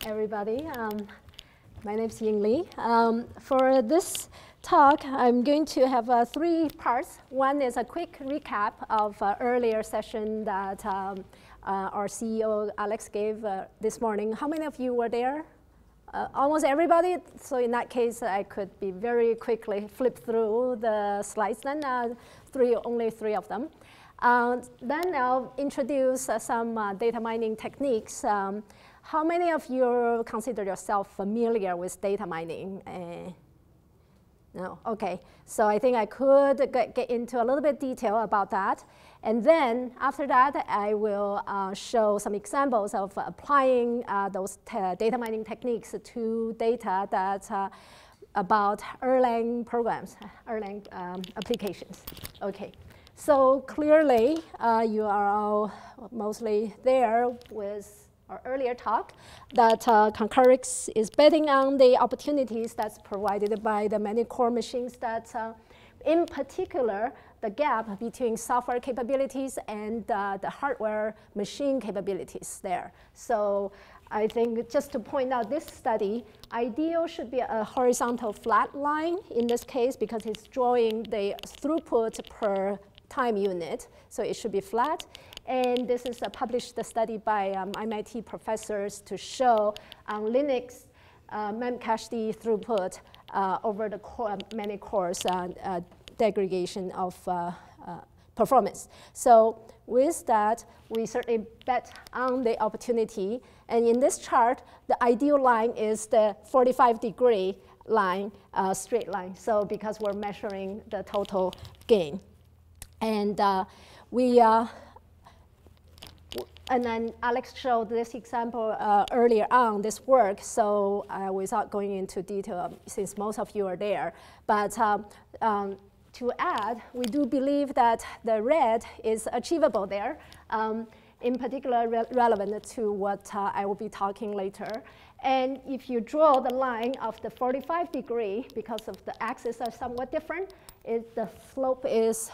everybody. My name is Ying. For this talk, I'm going to have 3 parts. One is a quick recap of earlier session that our CEO Alex gave this morning. How many of you were there? Almost everybody. So in that case, I could be very quickly flip through the slides. Then only three of them. Then I'll introduce some data mining techniques. How many of you consider yourself familiar with data mining? No, okay. So I think I could get into a little bit detail about that. And then after that, I will show some examples of applying those data mining techniques to data that's about Erlang programs, Erlang applications. Okay. So clearly, you are all mostly there with our earlier talk that Concurrix is betting on the opportunities that's provided by the many core machines that, in particular, the gap between software capabilities and the hardware machine capabilities there. So I think just to point out this study, ideal should be a horizontal flat line in this case because it's drawing the throughput per time unit, so it should be flat. And this is a published study by MIT professors to show on Linux memcached throughput over the many cores degradation of performance. So with that, we certainly bet on the opportunity. And in this chart, the ideal line is the 45-degree line, straight line. So because we're measuring the total gain. And and then Alex showed this example earlier on, this work, so without going into detail, since most of you are there. But to add, we do believe that the red is achievable there, in particular relevant to what I will be talking later. And if you draw the line of the 45-degree, because of the axes are somewhat different, the slope is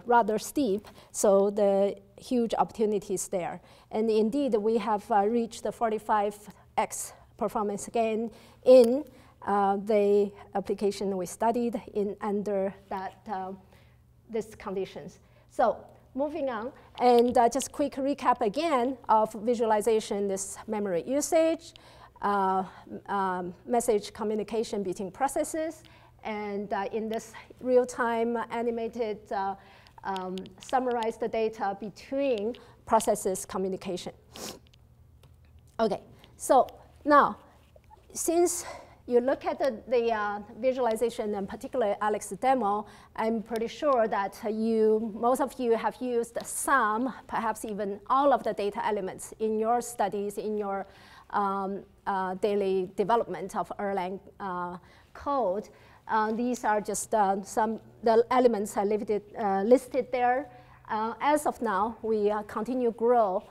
rather steep, so the huge opportunities there. And indeed, we have reached the 45x performance gain in the application we studied in under these conditions. So moving on, and just quick recap again of visualization, this memory usage, message communication between processes, and in this real-time animated summarize the data between processes communication. Okay, so now, since you look at the visualization, and particularly Alex's demo, I'm pretty sure that most of you have used some, perhaps even all of the data elements in your studies, in your daily development of Erlang code. These are just the elements are listed there. As of now, we continue to grow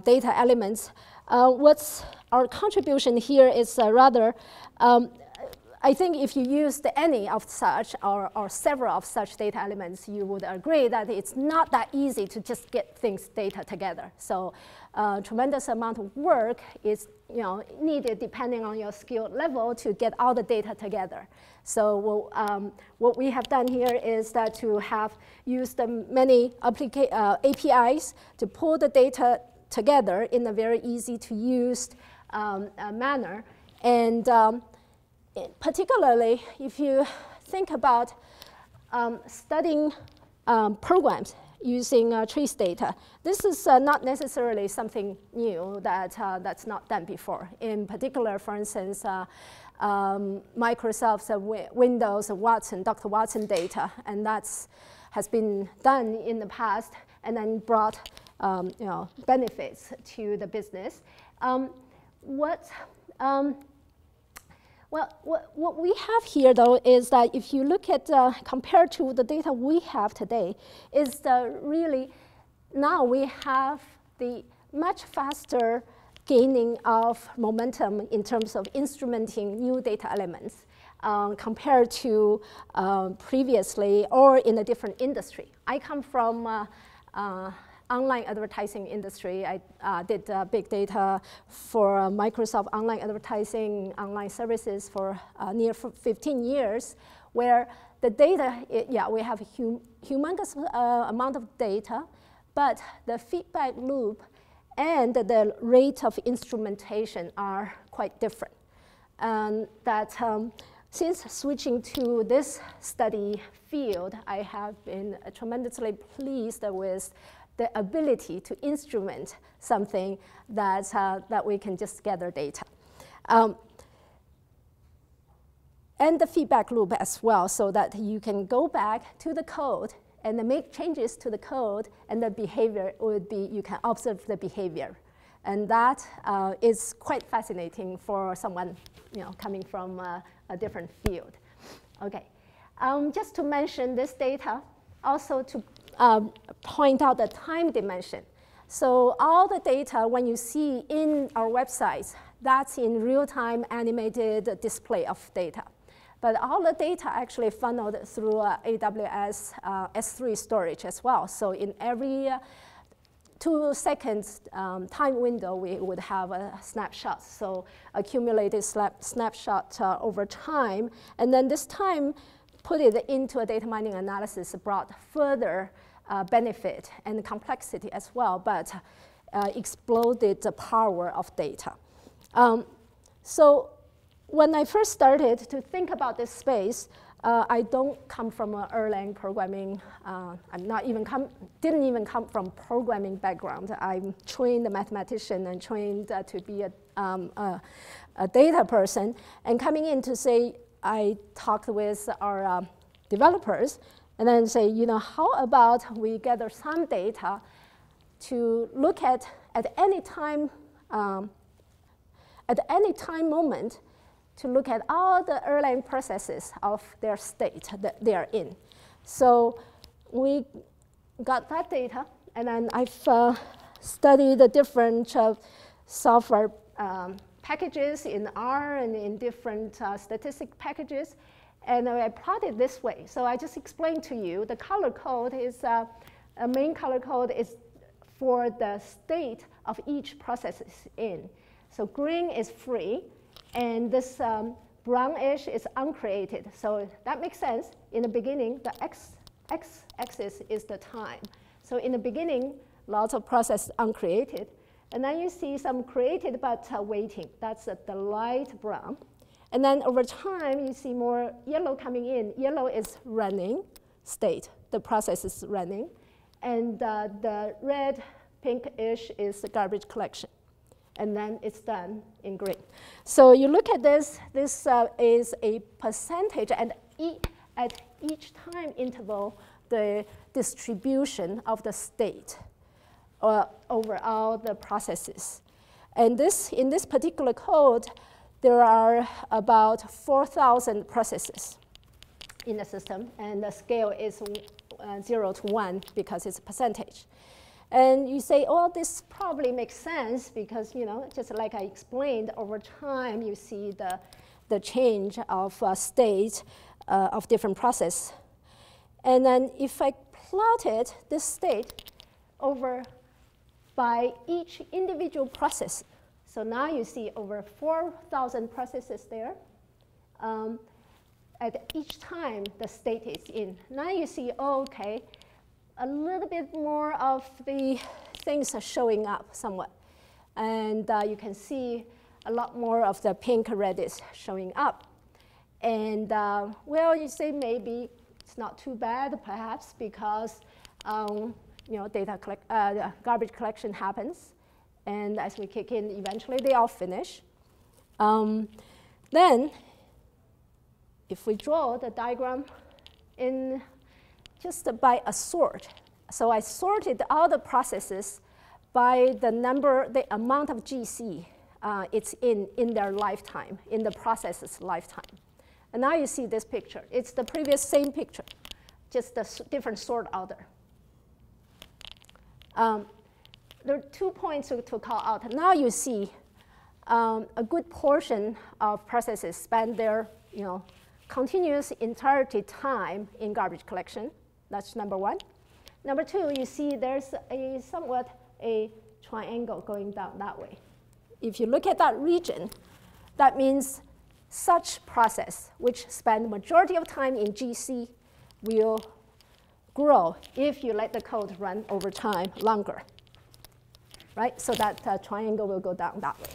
data elements. What's our contribution here is rather, I think if you used any of such or several of such data elements, you would agree that it's not that easy to just get data together. So tremendous amount of work is needed depending on your skill level to get all the data together. So what we have done here is that to have used many APIs to pull the data together in a very easy to use manner. And particularly, if you think about studying programs using trace data, this is not necessarily something new that's not done before. In particular, for instance, Microsoft's Windows Watson, Dr. Watson data, and that's has been done in the past and then brought benefits to the business. What we have here, though, is that if you look at, compared to the data we have today, is really now we have the much faster gaining of momentum in terms of instrumenting new data elements compared to previously or in a different industry. I come from online advertising industry. I did big data for Microsoft online advertising, online services for near 15 years, where the data, we have a humongous amount of data, but the feedback loop and the rate of instrumentation are quite different. And that since switching to this study field, I have been tremendously pleased with the ability to instrument something that we can just gather data. And the feedback loop as well, so that you can go back to the code and then make changes to the code, and the behavior would be, you can observe the behavior. And that is quite fascinating for someone coming from a different field. Okay, just to mention this data, also to point out the time dimension. So all the data, when you see in our websites, that's in real-time animated display of data. But all the data actually funneled through AWS S3 storage as well. So in every 2 seconds time window, we would have a snapshot. So accumulated snapshot over time. And then this time, put it into a data mining analysis brought further benefit and complexity as well, but exploded the power of data. So when I first started to think about this space, I don't come from an Erlang programming. Didn't even come from programming background. I'm trained a mathematician and trained to be a data person. And coming in to say, I talked with our developers and then say, how about we gather some data to look at any time moment, to look at all the Erlang processes of their state that they are in. So we got that data, and then I've studied the different software packages in R and in different statistic packages, and I plotted this way. So I just explained to you, the color code is, a main color code is for the state of each process is in. So green is free, and this brownish is uncreated. So that makes sense. In the beginning, the x-axis is the time. So in the beginning, lots of process uncreated. And then you see some created but waiting. That's the light brown. And then over time, you see more yellow coming in. Yellow is running state. The process is running. And the red, pinkish is the garbage collection. And then it's done in green. So you look at this. This is a percentage, and at each time interval, the distribution of the state over all the processes. And in this particular code, there are about 4,000 processes in the system, and the scale is 0 to 1 because it's a percentage. And you say, oh, this probably makes sense because, just like I explained, over time you see the change of state of different process. And then if I plotted this state over by each individual process, so now you see over 4,000 processes there. At each time the state is in. Now you see, oh, okay, a little bit more of the things are showing up somewhat. And you can see a lot more of the pink red is showing up. And well, you say maybe it's not too bad, perhaps, because garbage collection happens. And as we kick in, eventually they all finish. Then, if we draw the diagram in just by a sort. So I sorted all the processes by the amount of GC it's in their lifetime, in the process's lifetime. And now you see this picture. It's the previous same picture, just a different sort order. There are 2 points to call out. Now you see a good portion of processes spend their continuous entirety time in garbage collection. That's number one. Number two, you see there's somewhat a triangle going down that way. If you look at that region, that means such process, which spend majority of time in GC, will grow if you let the code run over time longer, right? So that triangle will go down that way,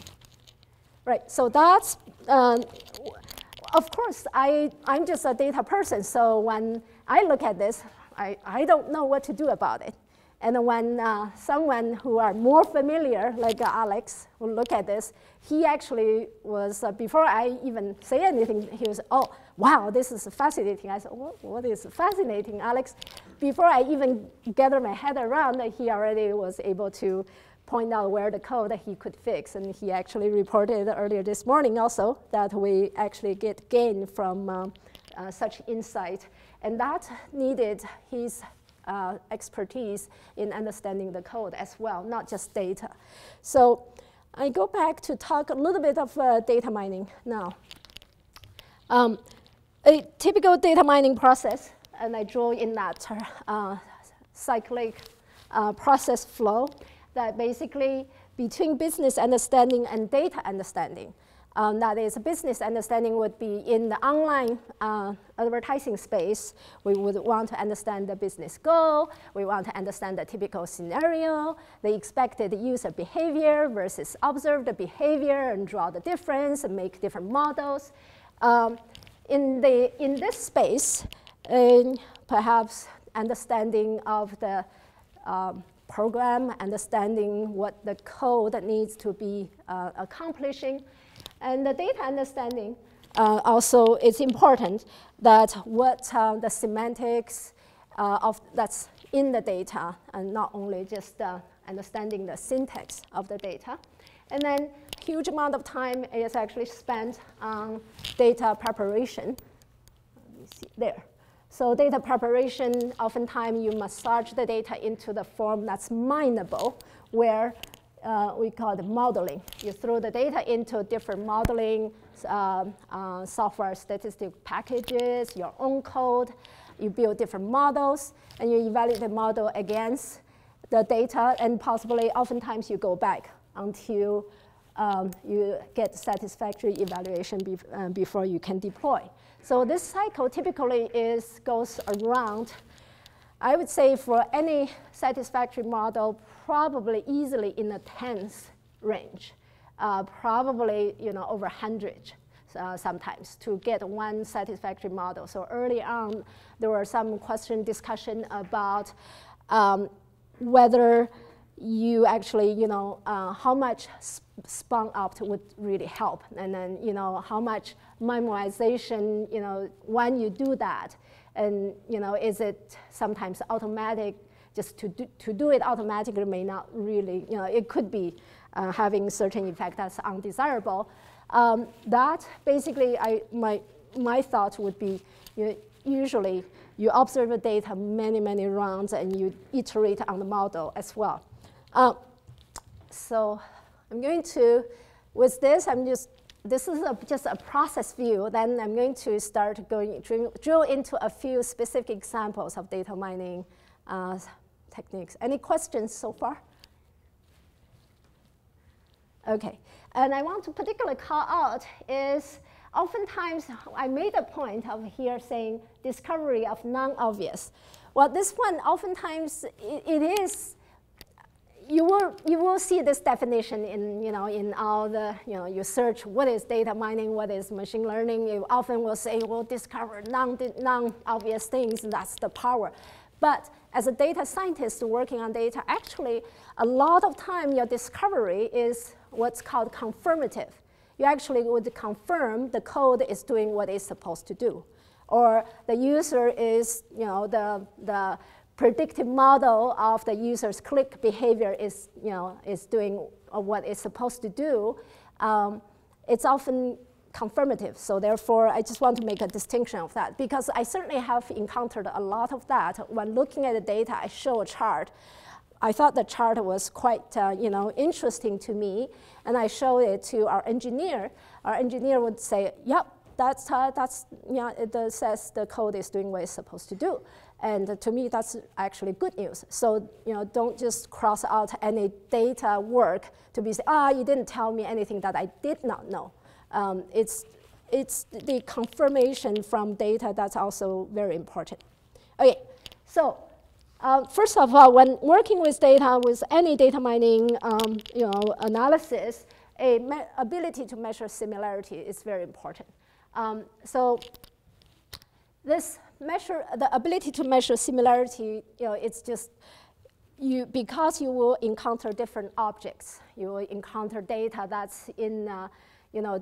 right? So that's, of course, I'm just a data person, so when I look at this, I don't know what to do about it. And when someone who are more familiar, like Alex, will look at this, he actually was, before I even say anything, he was, oh, wow, this is fascinating. I said, what is fascinating, Alex? Before I even gather my head around, he already was able to point out where the code that he could fix. And he actually reported earlier this morning also that we actually get gain from such insight. And that needed his expertise in understanding the code as well, not just data. So I go back to talk a little bit of data mining now. A typical data mining process, and I draw in that cyclic process flow, that basically between business understanding and data understanding. That is, business understanding would be in the online advertising space. We would want to understand the business goal. We want to understand the typical scenario, the expected user behavior versus observed behavior, and draw the difference and make different models. In this space, perhaps understanding of the program, understanding what the code needs to be accomplishing. And the data understanding also is important, that what the semantics of that's in the data, and not only just understanding the syntax of the data. And then huge amount of time is actually spent on data preparation. Let me see there. So data preparation, oftentimes you massage the data into the form that's mineable, where we call it modeling. You throw the data into different modeling software statistical packages, your own code. You build different models, and you evaluate the model against the data, and possibly oftentimes you go back until you get satisfactory evaluation before you can deploy. So this cycle typically goes around, I would say, for any satisfactory model, probably easily in the tens range, probably over 100 sometimes to get one satisfactory model. So early on, there were some discussion about whether you actually, how much spun up would really help, and then, how much memorization, when you do that, and, is it sometimes automatic? Just to do it automatically may not really, it could be having certain effect that's undesirable. That basically, my thought would be, usually you observe the data many rounds, and you iterate on the model as well. So I'm going to, with this, this is just a process view. Then I'm going to start drill into a few specific examples of data mining techniques. Any questions so far? Okay, and I want to particularly call out is oftentimes I made a point of here saying discovery of non-obvious. Well, this one oftentimes it is. You will see this definition in in all the you search what is data mining, what is machine learning. You often will say, well, discover non-obvious things. That's the power. But as a data scientist working on data, actually, a lot of time your discovery is what's called confirmative. You actually would confirm the code is doing what it's supposed to do, or the user is the predictive model of the user's click behavior is doing what it's supposed to do. It's often confirmative. So therefore, I just want to make a distinction of that, because I certainly have encountered a lot of that. When looking at the data, I show a chart. I thought the chart was quite interesting to me, and I show it to our engineer. Our engineer would say, yep, it says the code is doing what it's supposed to do. And to me, that's actually good news. So don't just cross out any data work to be say, you didn't tell me anything that I did not know. It's the confirmation from data that's also very important. Okay, so first of all, when working with data, with any data mining analysis, ability to measure similarity is very important. So this the ability to measure similarity, it's just because you will encounter different objects. You will encounter data that's in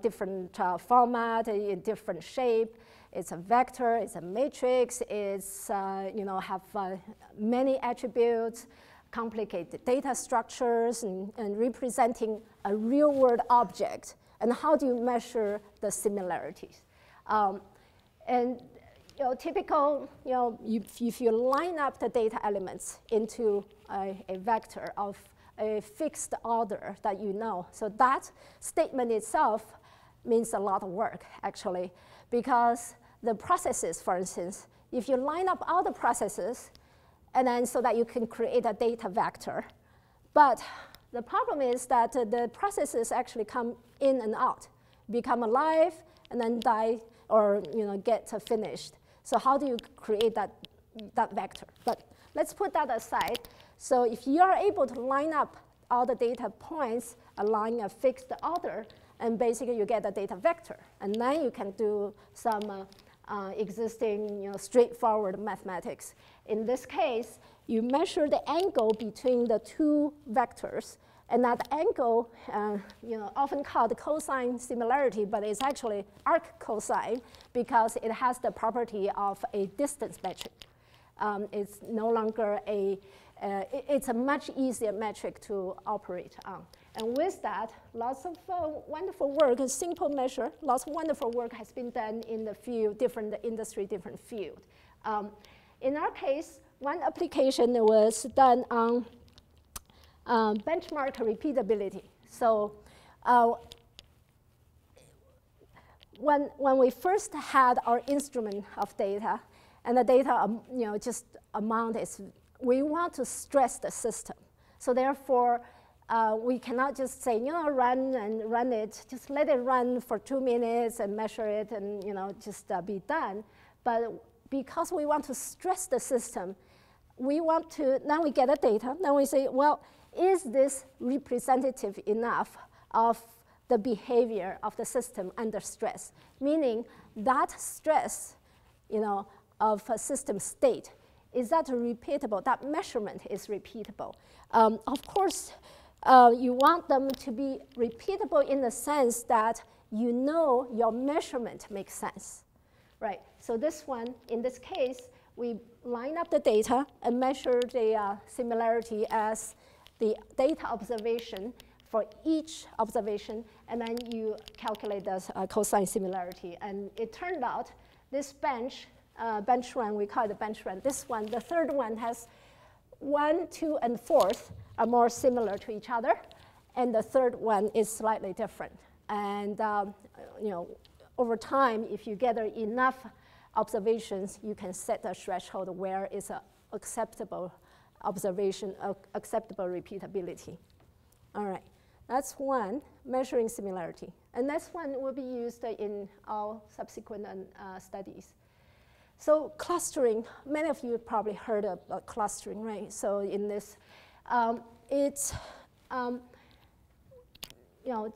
different format, in different shape. It's a vector, it's a matrix, it's have many attributes, complicated data structures, and representing a real-world object. And how do you measure the similarities? And typical, if you line up the data elements into a vector of a fixed order that so that statement itself means a lot of work, actually, because the processes, for instance, if you line up all the processes, and then so that you can create a data vector, but the problem is that the processes actually come in and out, become alive, and then die, or get finished. So how do you create that vector? But let's put that aside. So if you are able to line up all the data points along a fixed order, and basically you get a data vector. And then you can do some existing straightforward mathematics. In this case, you measure the angle between the two vectors. And that angle, often called cosine similarity, but it's actually arc cosine because it has the property of a distance metric. It's no longer it's a much easier metric to operate on. And with that, lots of wonderful work, a simple measure, lots of wonderful work has been done in the field, different industry, different field. In our case, one application was done on benchmark repeatability. So when we first had our instrument of data, and the data just amount is, we want to stress the system. So therefore, we cannot just say, run it, just let it run for 2 minutes and measure it and just be done. But because we want to stress the system, we want to, now we get the data, now we say, well, is this representative enough of the behavior of the system under stress? Meaning that stress, of a system state, is that repeatable? That measurement is repeatable. Of course, you want them to be repeatable in the sense that your measurement makes sense, right? So this one, in this case, we line up the data and measure the similarity as the data observation for each observation, and then you calculate the cosine similarity. And it turned out this bench run, we call it the bench run. This one, the third one has 1, 2, and 4th are more similar to each other, and the third one is slightly different. And over time, if you gather enough observations, you can set a threshold where it's an acceptable observation, acceptable repeatability. All right, that's one, measuring similarity. And this one will be used in all subsequent studies. So clustering, many of you probably heard of clustering, right? So in this, it's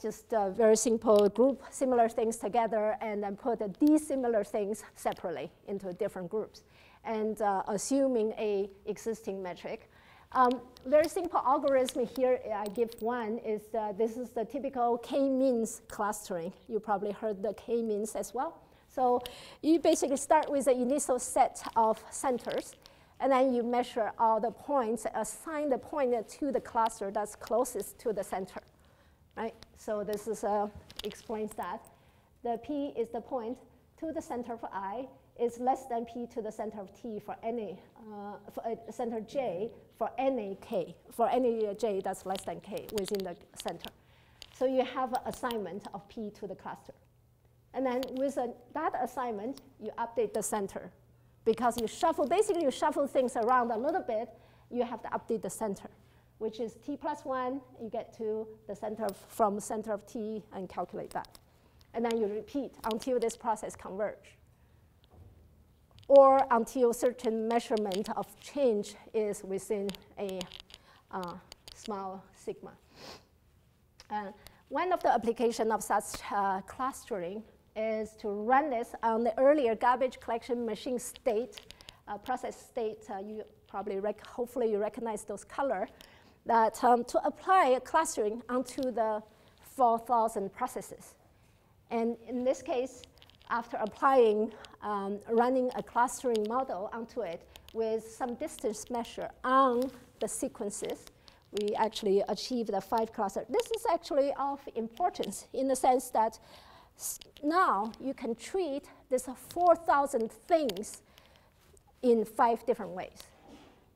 just a very simple group similar things together and then put dissimilar things separately into different groups. And assuming a existing metric. Very simple algorithm here, I give one, is this is the typical k-means clustering. You probably heard the k-means as well. So you basically start with the initial set of centers, and then you measure all the points, assign the point to the cluster that's closest to the center, right? So this is explains that. The p is the point to the center for I, is less than p to the center of t for any, center j for any k, for any j that's less than k within the center. So you have an assignment of p to the cluster. And then with that assignment, you update the center. Because you shuffle, basically you shuffle things around a little bit, you have to update the center, which is t plus 1, you get to the center from center of t and calculate that. And then you repeat until this process converge, or until certain measurement of change is within a small sigma. One of the applications of such clustering is to run this on the earlier garbage collection machine state, process state. You probably, hopefully you recognize those color, that to apply clustering onto the 4,000 processes. And in this case, after applying, running a clustering model onto it with some distance measure on the sequences, we actually achieved a 5 cluster. This is actually of importance in the sense that now you can treat this 4,000 things in 5 different ways.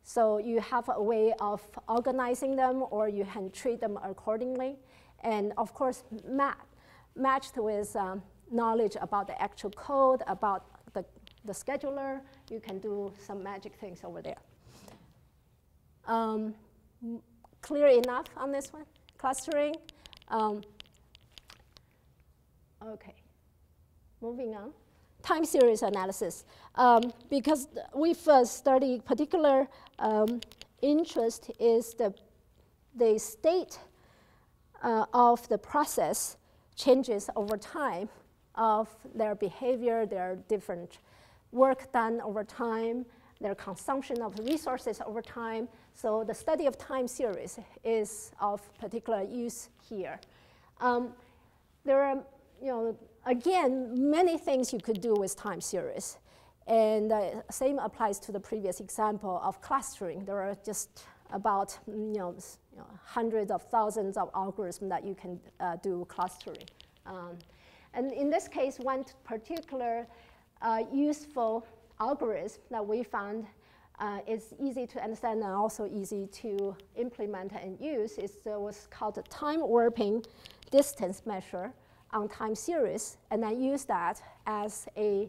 So you have a way of organizing them, or you can treat them accordingly. And of course, matched with knowledge about the actual code, about the scheduler, you can do some magic things over there. Clear enough on this one? Clustering? OK. Moving on. Time series analysis. Because we've studied particular interest is the state of the process changes over time of their behavior, their different work done over time, their consumption of resources over time. So the study of time series is of particular use here. There are, again, many things you could do with time series. And same applies to the previous example of clustering. There are just about hundreds of thousands of algorithms that you can do clustering. And in this case, one particular useful algorithm that we found is easy to understand and also easy to implement and use is what's called a time warping distance measure on time series. And I use that as a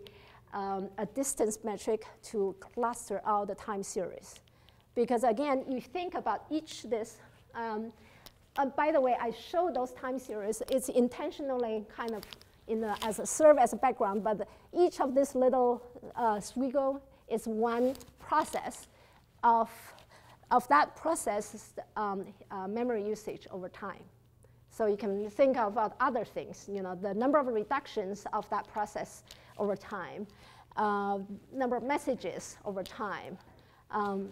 distance metric to cluster out the time series. Because again, you think about each this. By the way, I show those time series. It's intentionally kind of serve as a background, but each of this little squiggle is one process of that process memory usage over time. So you can think about other things, the number of reductions of that process over time, number of messages over time. And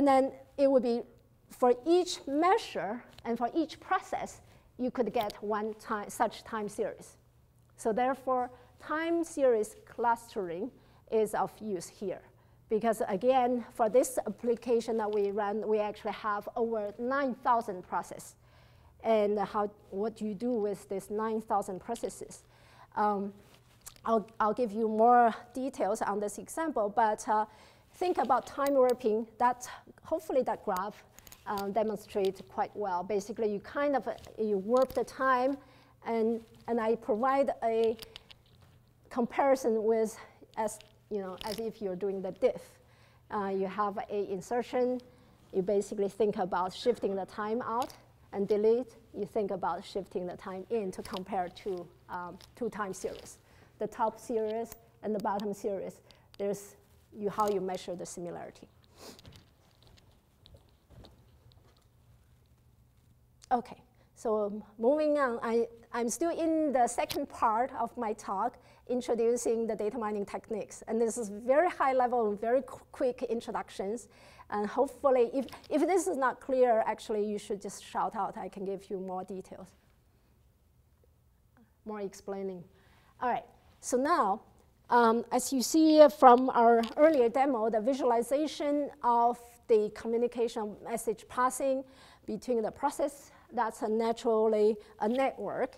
then it would be for each measure and for each process, you could get one such time series. So therefore, time series clustering is of use here. Because again, for this application that we run, we actually have over 9,000 processes. And what do you do with these 9,000 processes? I'll give you more details on this example, but think about time warping. Hopefully that graph demonstrates quite well. Basically, you warp the time, and I provide a comparison with as if you're doing the diff. You have an insertion. You basically think about shifting the time out and delete. You think about shifting the time in to compare two time series. The top series and the bottom series, there's how you measure the similarity. OK, so moving on, I'm still in the second part of my talk, introducing the data mining techniques. And this is very high level, very quick introductions. And hopefully, if this is not clear, actually, you should just shout out. I can give you more details, more explaining. All right, so now, as you see from our earlier demo, the visualization of the communication message passing between the process, that's naturally a network.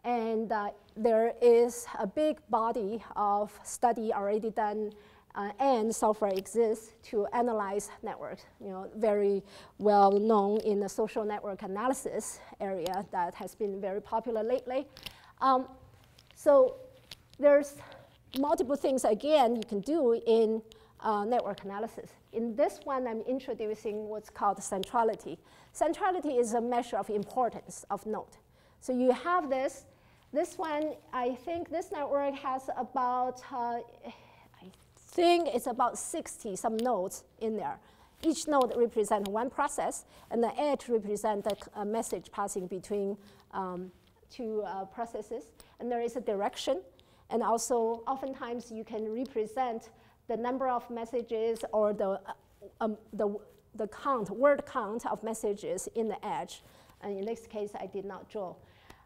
And there is a big body of study already done, and software exists to analyze networks. Very well known in the social network analysis area that has been very popular lately. So there's multiple things, again, you can do in network analysis. In this one, I'm introducing what's called centrality. Centrality is a measure of importance of node. So you have this. This one, I think this network has about, I think it's about 60 some nodes in there. Each node represents one process, and the edge represents a message passing between two processes. And there is a direction. And also, oftentimes, you can represent the number of messages or the count, word count of messages in the edge. And in this case, I did not draw.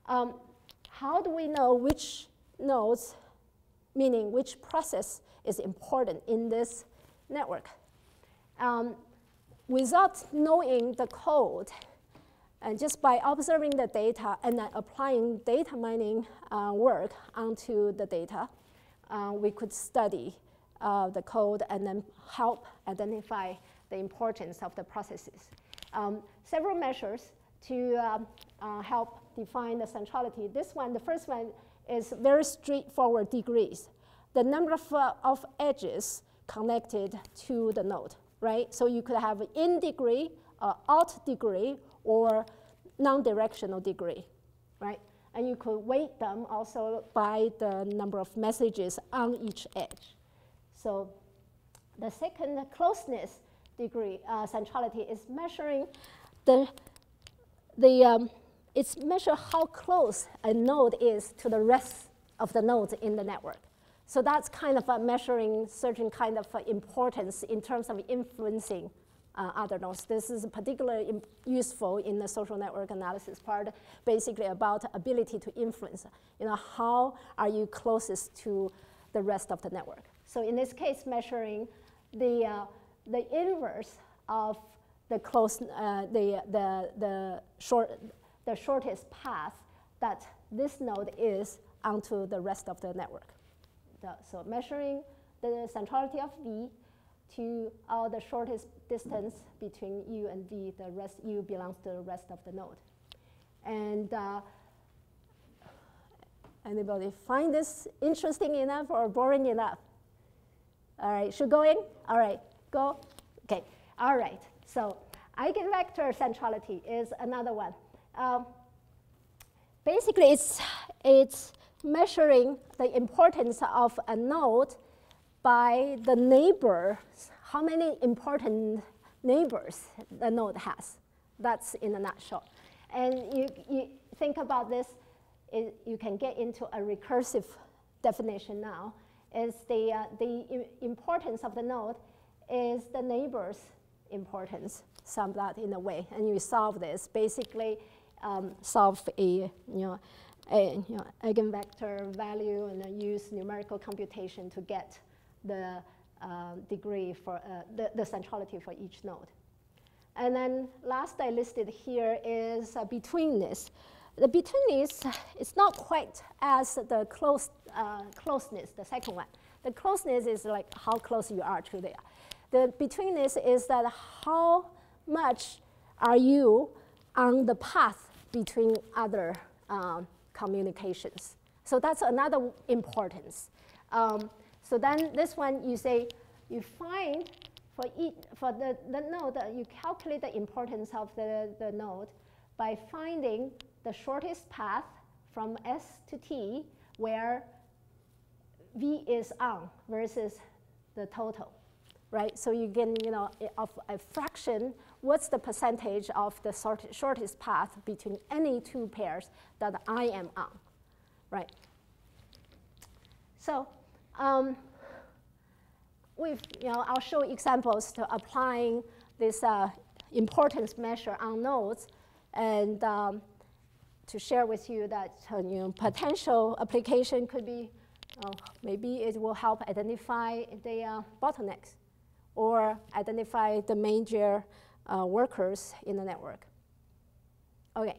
How do we know which nodes, meaning which process is important in this network? Without knowing the code, and just by observing the data and then applying data mining work onto the data, we could study the code and then help identify the importance of the processes. Several measures to help define the centrality. This one, the first one, is very straightforward degrees. The number of edges connected to the node, right? So you could have in degree, out degree, or non-directional degree, right? And you could weight them also by the number of messages on each edge. So the second closeness degree, centrality, is measuring it's measure how close a node is to the rest of the nodes in the network. So that's kind of measuring certain kind of importance in terms of influencing other nodes. This is particularly useful in the social network analysis part, basically about ability to influence. How are you closest to the rest of the network? So in this case, measuring the inverse of the the shortest path that this node is onto the rest of the network. So measuring the centrality of V to the shortest distance between U and V, the rest U belongs to the rest of the node. And anybody find this interesting enough or boring enough? All right, should go in? All right, go. Okay, all right. So eigenvector centrality is another one. Basically, it's measuring the importance of a node by the neighbors, how many important neighbors the node has. That's in a nutshell. And you think about this, you can get into a recursive definition now, is the importance of the node is the neighbor's importance, sum that in a way. And you solve this, basically solve a eigenvector value and then use numerical computation to get the degree for the centrality for each node. And then last I listed here is betweenness. The betweenness is not quite as the closeness, the second one. The closeness is like how close you are to there. The betweenness is that how much are you on the path between other communications. So that's another importance. So then this one, you say, you find for the node, you calculate the importance of the node by finding the shortest path from S to T where V is on versus the total, right? So you get, of a fraction, what's the percentage of the shortest path between any two pairs that I am on, right? So I'll show examples to applying this importance measure on nodes, and to share with you that potential application could be maybe it will help identify the bottlenecks or identify the major workers in the network. Okay.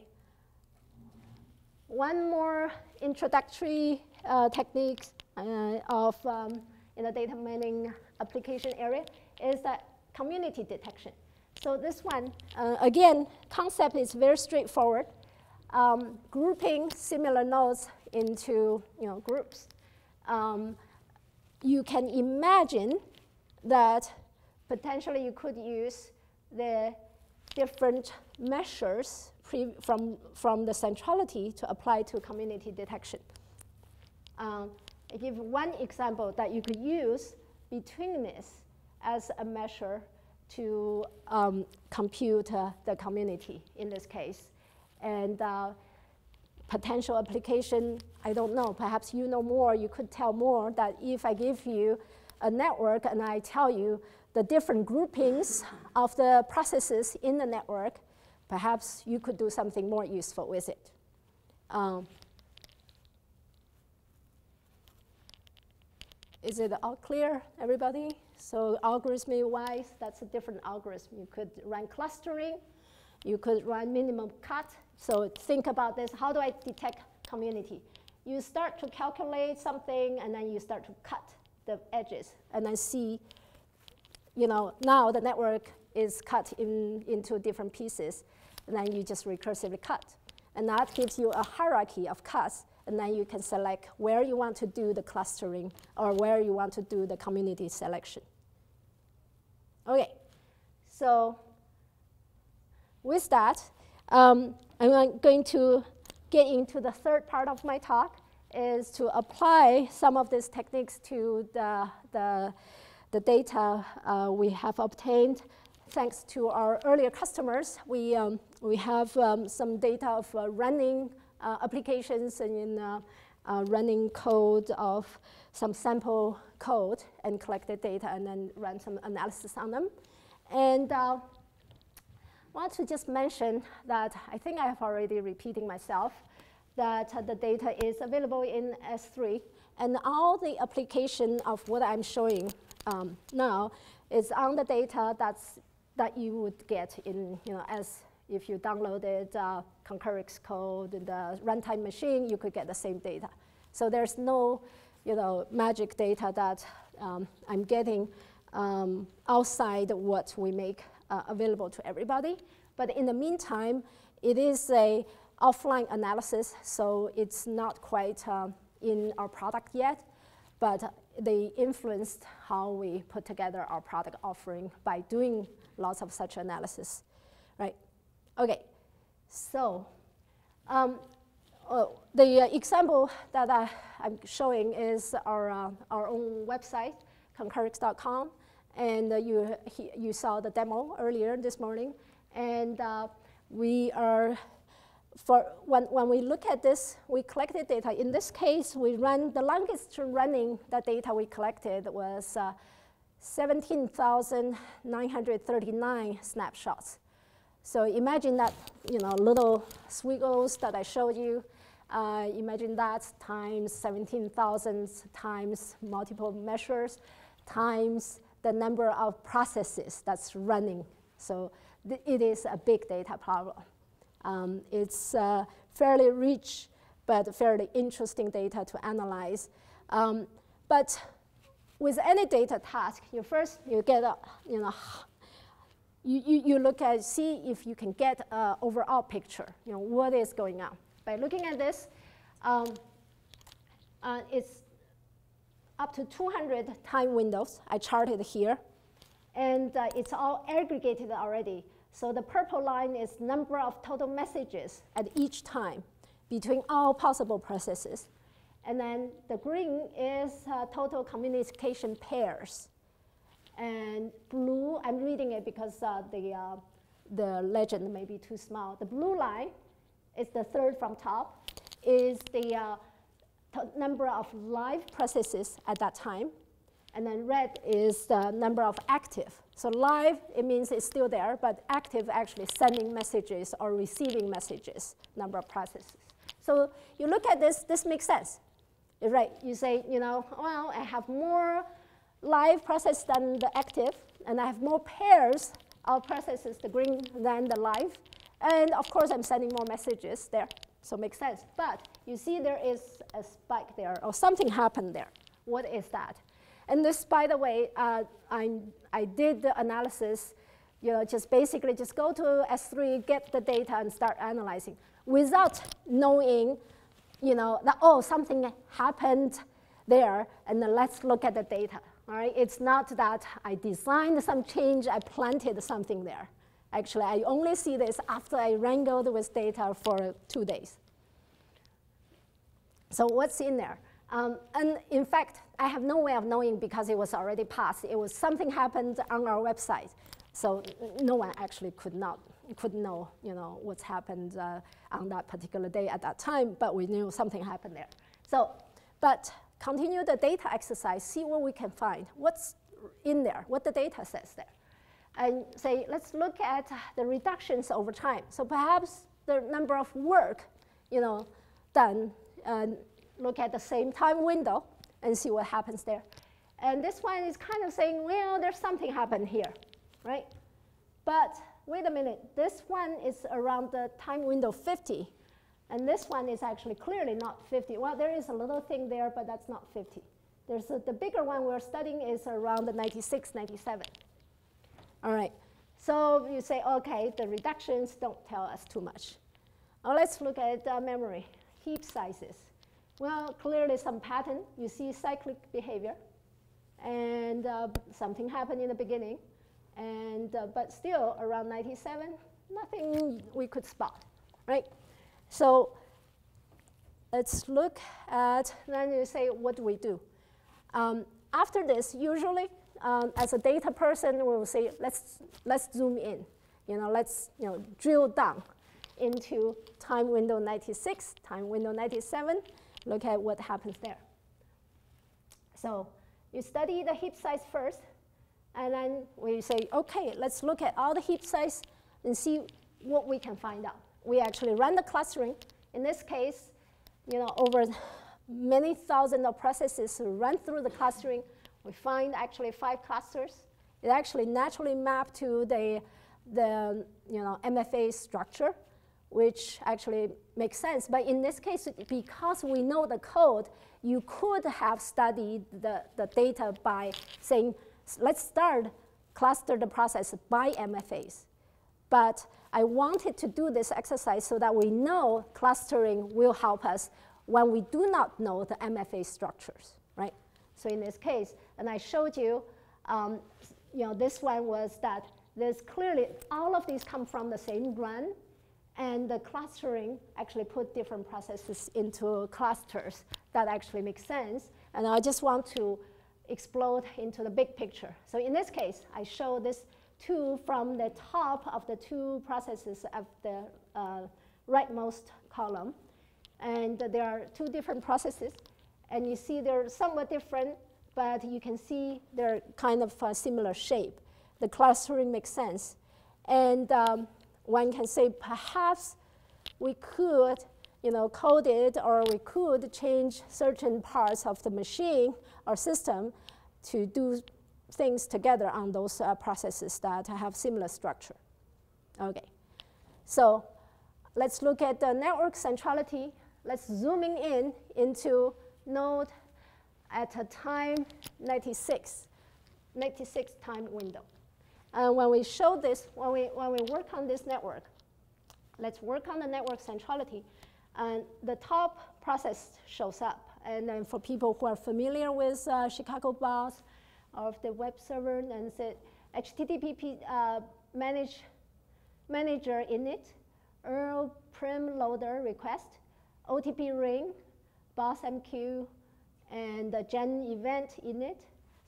One more introductory technique of in the data mining application area is that community detection. So this one, again, concept is very straightforward. grouping similar nodes into groups, you can imagine that potentially you could use the different measures from the centrality to apply to community detection. I give one example that you could use betweenness as a measure to compute the community in this case. And potential application, I don't know, perhaps you know more, you could tell more that if I give you a network and I tell you the different groupings of the processes in the network, perhaps you could do something more useful with it. Is it all clear, everybody? So algorithmic-wise, that's a different algorithm. You could run clustering. You could run minimum cut. So think about this. How do I detect community? You start to calculate something, and then you start to cut the edges, and then see, now the network is cut into different pieces, and then you just recursively cut. And that gives you a hierarchy of cuts, and then you can select where you want to do the clustering or where you want to do the community selection. OK, so with that, I'm going to get into the third part of my talk, is to apply some of these techniques to the data we have obtained. Thanks to our earlier customers, we have some data of running applications and in running code of some sample code and collected data and then run some analysis on them. And I want to just mention that I think I have already repeating myself, that the data is available in S3. And all the application of what I'm showing now is on the data that you would get in, as if you downloaded Concurrix code in the runtime machine, you could get the same data. So there's no, magic data that I'm getting outside what we make available to everybody. But in the meantime, it is a offline analysis, so it's not quite in our product yet. But they influenced how we put together our product offering by doing lots of such analysis, right? OK, so the example that I'm showing is our own website, concurrix.com. And you saw the demo earlier this morning. And we are, when we look at this, we collected data. In this case, we ran the longest running the data we collected was 17,939 snapshots. So imagine that, little squiggles that I showed you. Imagine that times 17,000 times multiple measures times the number of processes that's running. So it is a big data problem. It's fairly rich, but fairly interesting data to analyze. But with any data task, you get you look at, see if you can get an overall picture, what is going on. By looking at this, it's up to 200 time windows I charted here. And it's all aggregated already. So the purple line is number of total messages at each time between all possible processes. And then the green is total communication pairs. And blue, I'm reading it because the legend may be too small. The blue line is the third from top, is the number of live processes at that time. And then red is the number of active. So live, it means it's still there, but active actually sending messages or receiving messages, number of processes. So you look at this, this makes sense, right? You say, well, I have more live process than the active, and I have more pairs of processes, the green than the live. And of course, I'm sending more messages there, so it makes sense. But you see there is a spike there, or something happened there. What is that? And this, by the way, I did the analysis, just basically just go to S3, get the data, and start analyzing. without knowing, that, oh, something happened there, and then let's look at the data. All right? It's not that I designed some change, I planted something there. Actually, I only see this after I wrangled with data for 2 days. So what's in there? And in fact, I have no way of knowing because it was already passed. It was something happened on our website. So no one actually could know, what's happened on that particular day at that time, but we knew something happened there. So, but continue the data exercise, see what we can find, what's in there, what the data says there. And say, let's look at the reductions over time. So perhaps the number of work, done, look at the same time window and see what happens there. And this one is kind of saying, well, there's something happened here, right? But wait a minute, this one is around the time window 50. And this one is actually clearly not 50. Well, there is a little thing there, but that's not 50. There's the bigger one we're studying is around the 96, 97. All right, so you say, okay, the reductions don't tell us too much. Now let's look at memory, heap sizes. Well, clearly some pattern. You see cyclic behavior, and something happened in the beginning, and but still around 97, nothing we could spot, right? So let's look at, then you say, what do we do? After this, usually, as a data person, we will say, let's zoom in. Let's drill down into time window 96, time window 97, look at what happens there. So you study the heap size first, and then we say, okay, let's look at all the heap size and see what we can find out. We actually run the clustering. In this case, over many thousands of processes run through the clustering. We find actually 5 clusters. It actually naturally mapped to the MFA structure, which actually makes sense. But in this case, because we know the code, you could have studied the data by saying, let's start cluster the process by MFAs. But I wanted to do this exercise so that we know clustering will help us when we do not know the MFA structures, right? So in this case, and I showed you, this one was that there's clearly, all of these come from the same run, and the clustering actually put different processes into clusters. That actually makes sense. And I just want to explode into the big picture. So in this case, I show this 2 from the top of the 2 processes of the rightmost column. And there are 2 different processes. And you see they're somewhat different, but you can see they're kind of a similar shape. The clustering makes sense. And one can say perhaps we could code it, or we could change certain parts of the machine or system to do things together on those processes that have similar structure. Okay, so let's look at the network centrality. Let's zooming in into node at a time 96 time window. And when we show this, when we work on this network, let's work on the network centrality. And the top process shows up. And then for people who are familiar with Chicago BOS of the web server, and the HTTP manager init, URL prim loader request, OTP ring, BOS MQ, and the gen event init.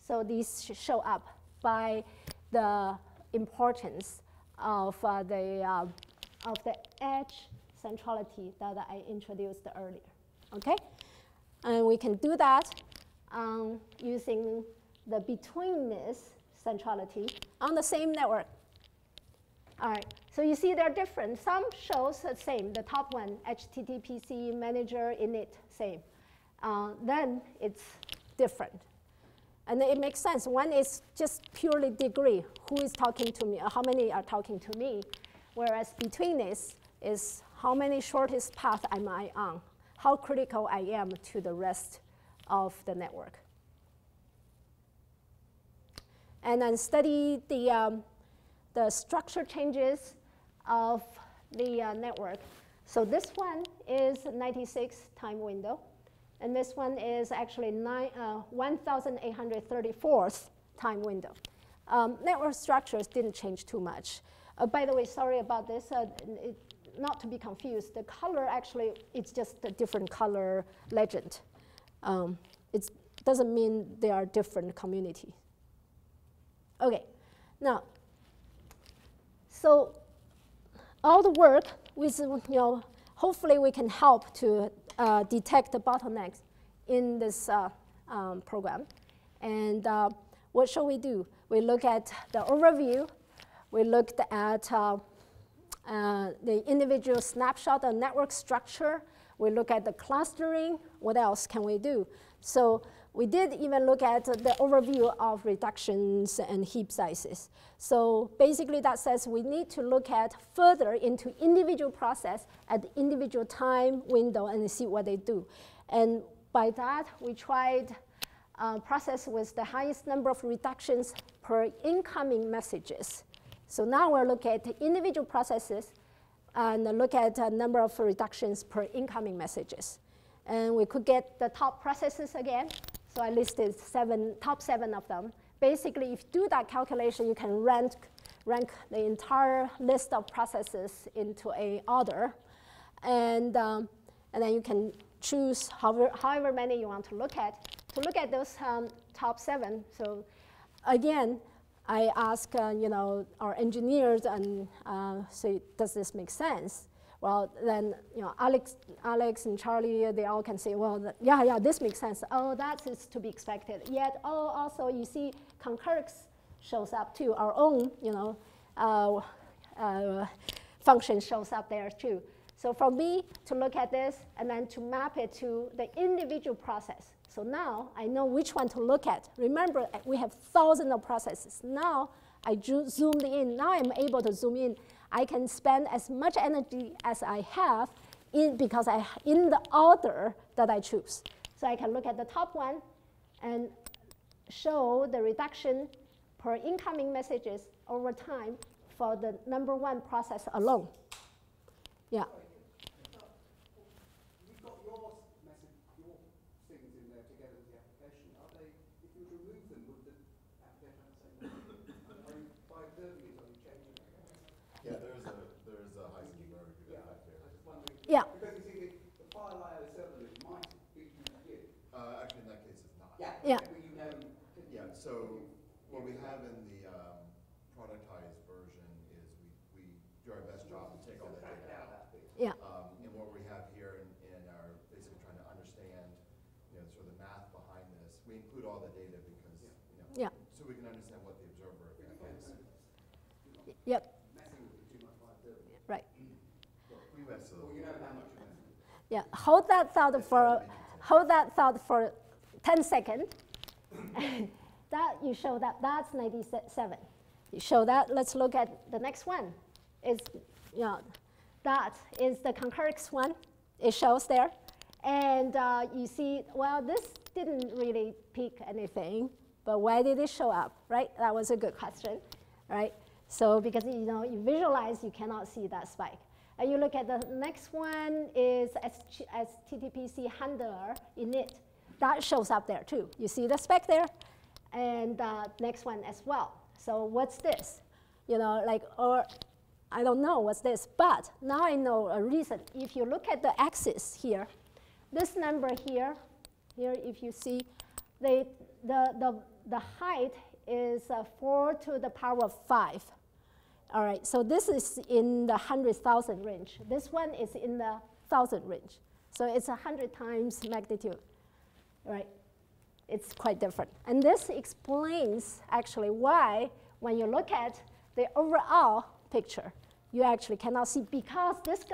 So these show up by the importance of the edge centrality that I introduced earlier. Okay, and we can do that using the betweenness centrality on the same network. All right, so you see they're different. Some shows the same. The top one, HTTPC manager init, same. Then it's different. And it makes sense. One is just purely degree. Who is talking to me? Or how many are talking to me? Whereas betweenness is how many shortest path am I on? How critical I am to the rest of the network. And then study the structure changes of the network. So this one is 96 time window, and this one is actually 1834th time window. Network structures didn't change too much. By the way, sorry about this. Not to be confused, the color actually, it's just a different color legend. It doesn't mean they are different community. Okay, now, so all the work with, hopefully we can help to detect the bottlenecks in this program. And what shall we do? We look at the overview. We looked at the individual snapshot of network structure. We look at the clustering. What else can we do? So we did even look at the overview of reductions and heap sizes. So basically that says we need to look at further into individual process at the individual time window and see what they do. And by that, we tried process with the highest number of reductions per incoming messages. So now we're looking at the individual processes and look at the number of reductions per incoming messages. And we could get the top processes again. So I listed top seven of them. Basically, if you do that calculation, you can rank the entire list of processes into an order. And then you can choose however many you want to look at those top seven. So again, I ask our engineers and say, does this make sense? Well, then Alex and Charlie, they all can say, well, yeah, this makes sense. Oh, that is to be expected. Yet, oh, also you see, Concurrix shows up too. Our own, function shows up there too. So for me to look at this and then to map it to the individual process. So now I know which one to look at. Remember, we have thousands of processes. Now I zoomed in. Now I'm able to zoom in. I can spend as much energy as I have in the order that I choose. So I can look at the top one and show the reduction per incoming messages over time for the number one process alone. Yeah. You've got your things in there together with the application. Are they, if you remove them, would the application have the same thing? By observing it, are you changing it? Yeah, there's a high similarity to that there. I was just wondering. Yeah. Because you see, the file IO servlet might be you. Actually, in that case, it's not. Yeah. Yeah. But you know. Yeah. So what we have in the productized version is we do our best job to take all that data out. Yeah. And what we have here in our basically trying to understand, sort of the math behind this. We include all the data because, Yeah. so we can understand what the observer effect is. Yep. Messing with it too much by observing it. Right. Well, we mess with Well, you know how much you're messing with it. Yeah. Hold that thought for 10 seconds. That you show that's 97. You show that. Let's look at the next one. That is the Concurrix one. It shows there. And you see, well, this didn't really peak anything, but why did it show up, right? That was a good question, right? So because you visualize, you cannot see that spike. And you look at the next one is HTTPC handler init. That shows up there too. You see the spec there? And next one as well. So what's this? Or I don't know what's this, but now I know a reason. If you look at the axis here, this number here, if you see, the height is 4 to the power of 5. All right, so this is in the 100,000 range. This one is in the 1,000 range. So it's 100 times magnitude, right? It's quite different. And this explains actually why when you look at the overall picture, you actually cannot see because this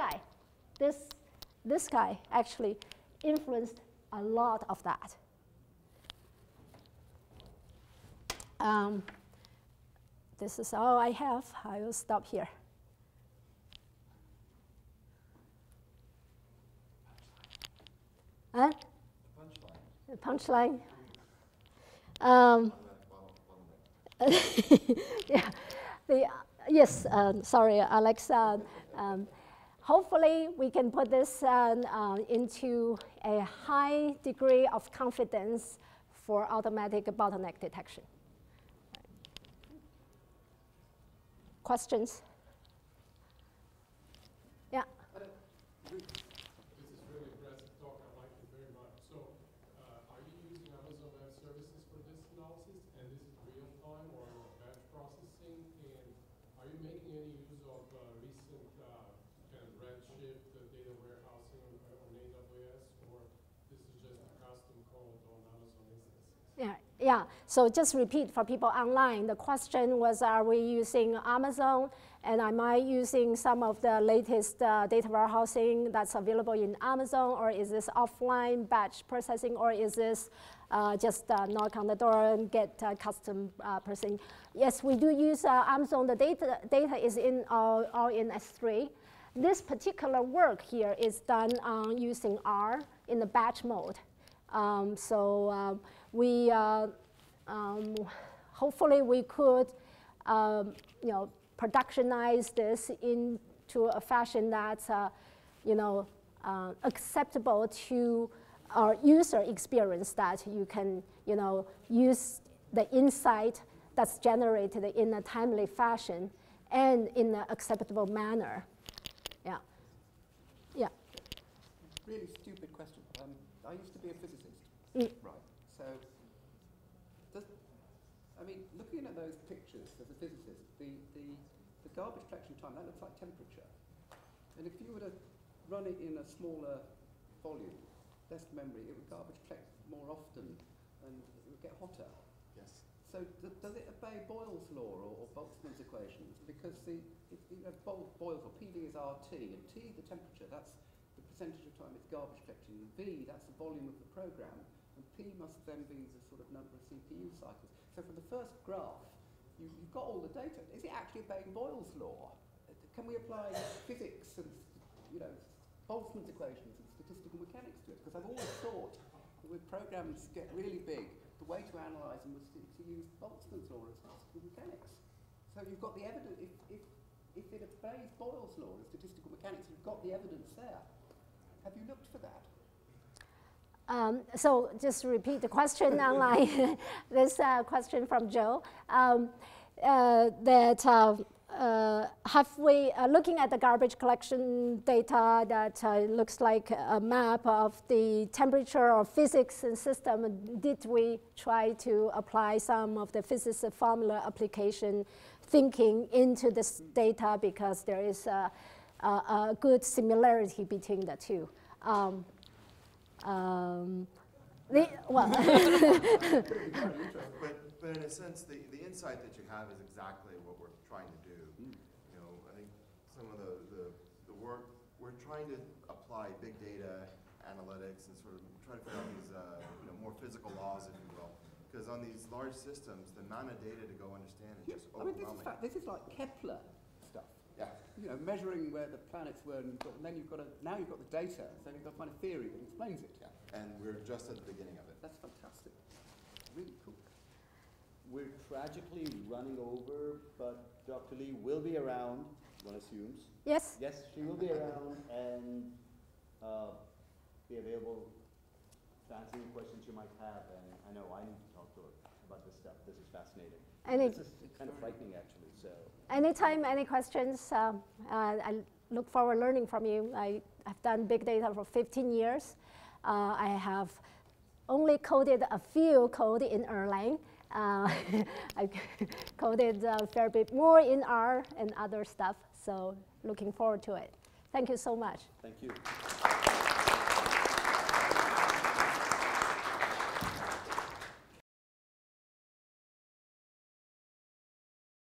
guy actually influenced a lot of that. This is all I have. I will stop here. Huh? Punchline. Yeah. Yes. Sorry, Alex. hopefully, we can put this into a high degree of confidence for automatic bottleneck detection. Questions? Yeah. This is really impressive talk. I like it very much. So, are you using Amazon Web Services for this analysis? And this is real time or batch processing? And are you making any use of recent kind of Redshift data warehousing on AWS, or this is just a custom code on Amazon instances? Yeah. So just repeat for people online. The question was, are we using Amazon? And am I using some of the latest data warehousing that's available in Amazon? Or is this offline batch processing? Or is this just knock on the door and get custom processing? Yes, we do use Amazon. The data is all in S3. This particular work here is done using R in the batch mode. We hopefully we could productionize this into a fashion that's acceptable to our user experience, that you can use the insight that's generated in a timely fashion and in an acceptable manner. Yeah. Yeah. Really stupid question. I used to be a physicist. Right. So, looking at those pictures as a physicist, the garbage collection time, that looks like temperature. And if you were to run it in a smaller volume, less memory, it would garbage collect more often and it would get hotter. Yes. So does it obey Boyle's law or Boltzmann's equations? Because Boyle's law, PD is RT, and T, the temperature, that's the percentage of time it's garbage collecting. And V, that's the volume of the program. And P must then be the sort of number of CPU cycles. So for the first graph, you've got all the data. Is it actually obeying Boyle's law? Can we apply physics and Boltzmann's equations and statistical mechanics to it? Because I've always thought that when programs get really big, the way to analyze them was to use Boltzmann's law and statistical mechanics. So you've got the evidence. If it obeys Boyle's law and statistical mechanics, you've got the evidence there. Have you looked for that? So just to repeat the question online, this question from Joe, have we, looking at the garbage collection data that looks like a map of the temperature of physics and system, did we try to apply some of the physics formula application thinking into this data, because there is a good similarity between the two? But in a sense, the insight that you have is exactly what we're trying to do. I think some of the work, we're trying to apply big data analytics and sort of try to figure out these more physical laws, if you will. Because on these large systems, the amount of data to go understand is just overwhelming. This is like Kepler stuff. Yeah. Measuring where the planets were, and then now you've got the data, so you've got to find a theory that explains it. Yeah. And we're just at the beginning of it. That's fantastic. Really cool. We're tragically running over, but Dr. Lee will be around, one assumes. Yes? Yes, she will be around and be available to answer any questions you might have. And I know I need to talk to her about this stuff. This is fascinating. This is kind of frightening, actually. So. Anytime, any questions, I look forward to learning from you. I've done big data for 15 years. I have only coded a few code in Erlang. I coded a fair bit more in R and other stuff, so looking forward to it. Thank you so much. Thank you.